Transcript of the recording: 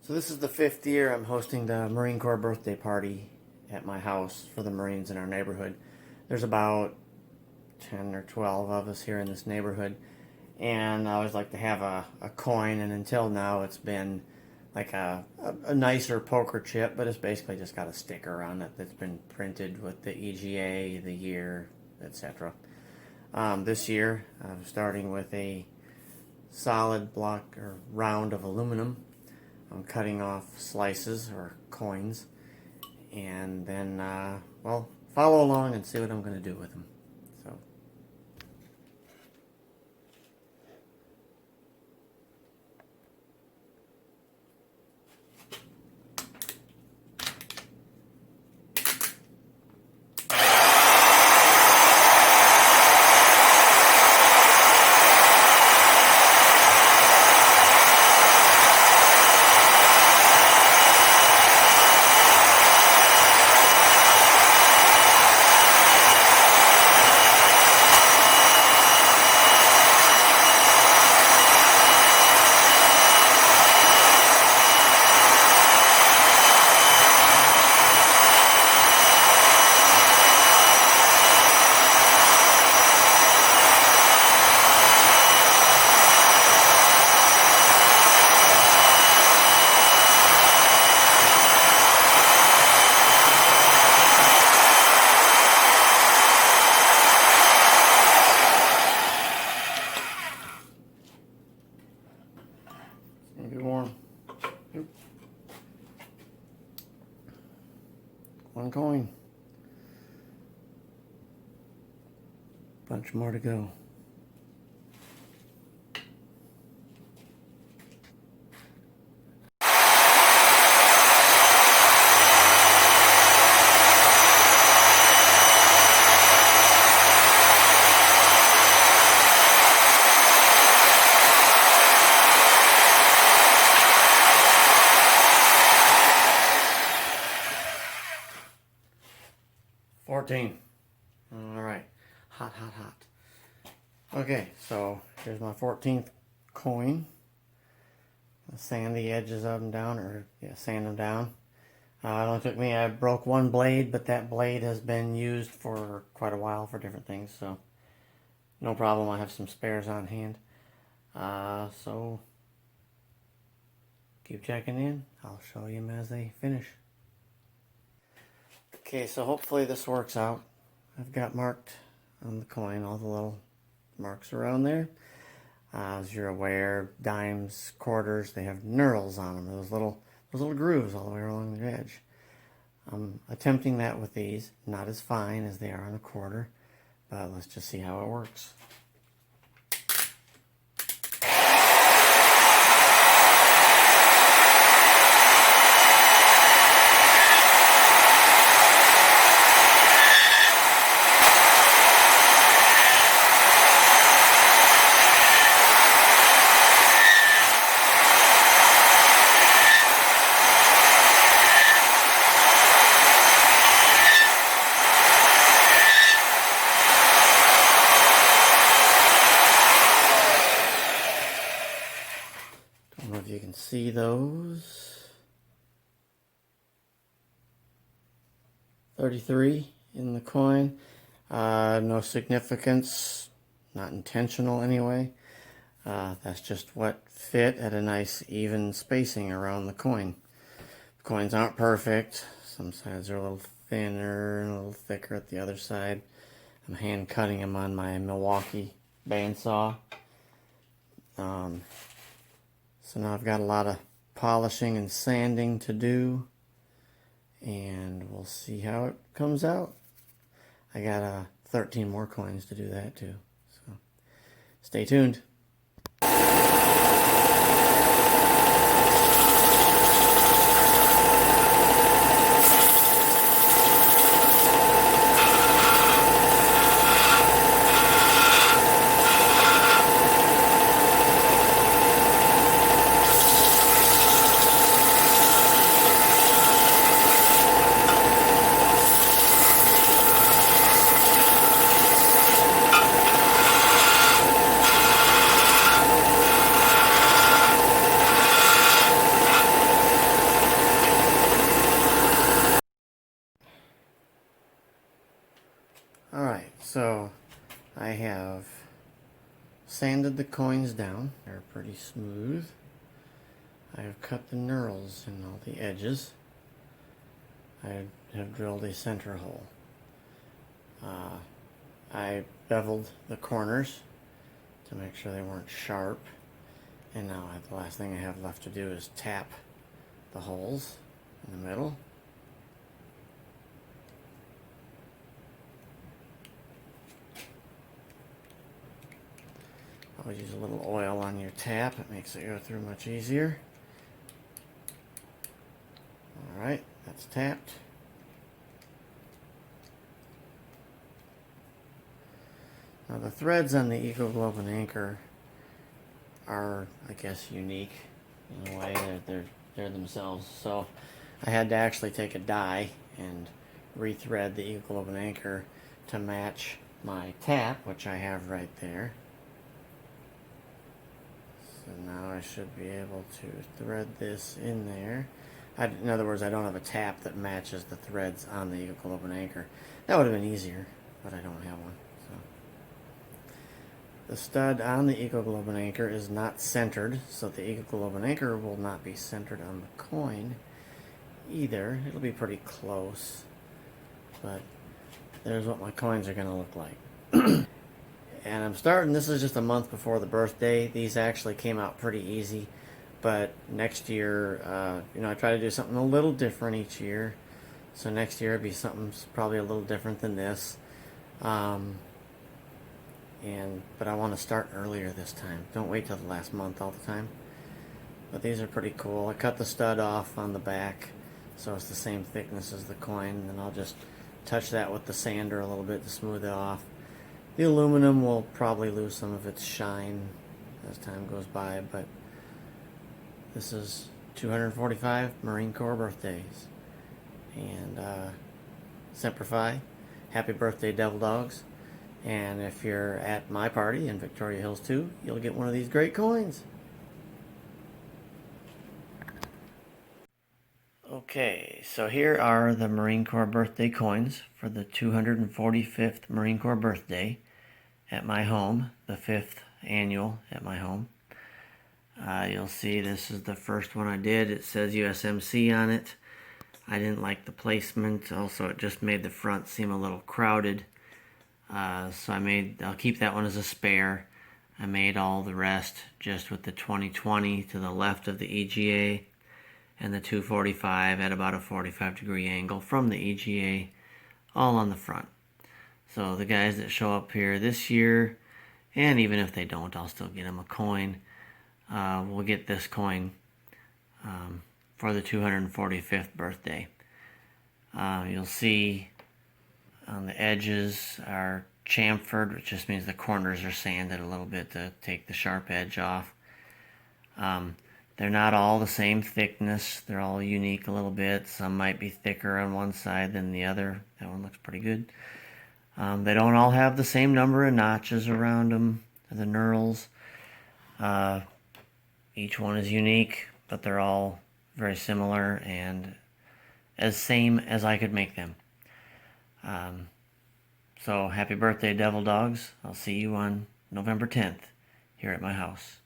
So this is the 5th year I'm hosting the Marine Corps birthday party at my house for the Marines in our neighborhood. There's about 10 or 12 of us here in this neighborhood, and I always like to have a coin, and until now it's been like a nicer poker chip, but it's basically just got a sticker on it that's been printed with the EGA, the year, etc. This year I'm starting with a solid block or round of aluminum. I'm cutting off slices or coins, and then, well, follow along and see what I'm going to do with them. So. Be warm. One coin. Bunch more to go. All right, hot, hot, hot. Okay, so here's my 14th coin. I'll sand the edges of them down, or yeah, sand them down. It only took me, I broke one blade, but that blade has been used for quite a while for different things, so no problem. I have some spares on hand. So keep checking in. I'll show you them as they finish. Okay, so hopefully this works out. I've got marked on the coin all the little marks around there. As you're aware, dimes, quarters, they have knurls on them, those little grooves all the way along the edge. I'm attempting that with these, not as fine as they are on a quarter, but let's just see how it works. I don't know if you can see those. 33 in the coin. No significance, not intentional anyway. That's just what fit at a nice even spacing around the coin. The coins aren't perfect. Some sides are a little thinner and a little thicker at the other side. I'm hand cutting them on my Milwaukee bandsaw. So now I've got a lot of polishing and sanding to do, and we'll see how it comes out. I got 13 more coins to do that too, so stay tuned. Alright, so I have sanded the coins down. They're pretty smooth. I have cut the knurls in all the edges. I have drilled a center hole. I beveled the corners to make sure they weren't sharp. And now the last thing I have left to do is tap the holes in the middle. Always use a little oil on your tap. It makes it go through much easier. Alright, that's tapped. Now the threads on the Eco Globe and Anchor are, I guess, unique in a way. They're themselves. So I had to actually take a die and rethread the Eco Globe and Anchor to match my tap, which I have right there. So now I should be able to thread this in there. In other words, I don't have a tap that matches the threads on the Eco Globe and Anchor. That would have been easier, but I don't have one. So the stud on the Eco Globe and Anchor is not centered, so the Eco Globe and Anchor will not be centered on the coin either. It'll be pretty close, but there's what my coins are going to look like. And I'm starting, this is just a month before the birthday. These actually came out pretty easy, but next year, I try to do something a little different each year. So next year it'll be something probably a little different than this. But I want to start earlier this time. Don't wait till the last month all the time. But these are pretty cool. I cut the stud off on the back, so it's the same thickness as the coin. And then I'll just touch that with the sander a little bit to smooth it off. The aluminum will probably lose some of its shine as time goes by, but this is 245 Marine Corps birthdays. And Semper Fi, happy birthday, Devil Dogs. And if you're at my party in Victoria Hills too, you'll get one of these great coins. Okay, so here are the Marine Corps birthday coins for the 245th Marine Corps birthday at my home, the 5th annual at my home. You'll see this is the first one I did. It says USMC on it. I didn't like the placement. Also, it just made the front seem a little crowded. So I'll keep that one as a spare. I made all the rest just with the 2020 to the left of the EGA and the 245 at about a 45-degree angle from the EGA, all on the front. So the guys that show up here this year, and even if they don't, I'll still get them a coin. We'll get this coin for the 245th birthday. You'll see on the edges are chamfered, which just means the corners are sanded a little bit to take the sharp edge off. They're not all the same thickness. They're all unique a little bit. Some might be thicker on one side than the other. That one looks pretty good. They don't all have the same number of notches around them, the knurls. Each one is unique, but they're all very similar and as same as I could make them. So happy birthday, Devil Dogs. I'll see you on November 10th here at my house.